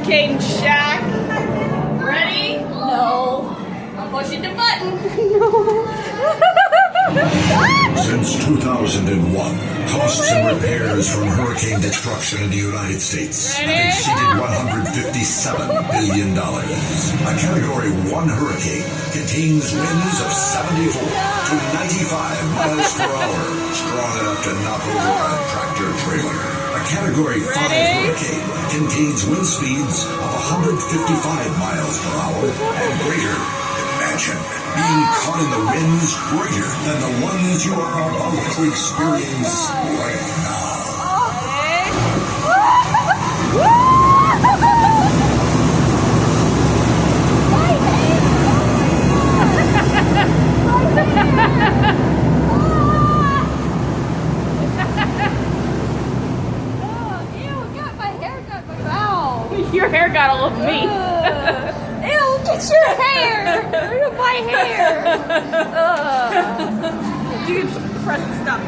Hurricane Shack. Ready? No. I'm pushing the button. Since 2001, costs and repairs from hurricane destruction in the United States have exceeded $157 billion. A Category 1 hurricane contains winds of 74 to 95 miles per hour, strong enough to knock over a tractor trailer. A Category 5 hurricane contains wind speeds of 155 miles per hour and greater. Imagine being caught in the winds greater than the ones you are about to experience right now. Your hair got all over me. Ew, get your hair! My hair! You can press the stop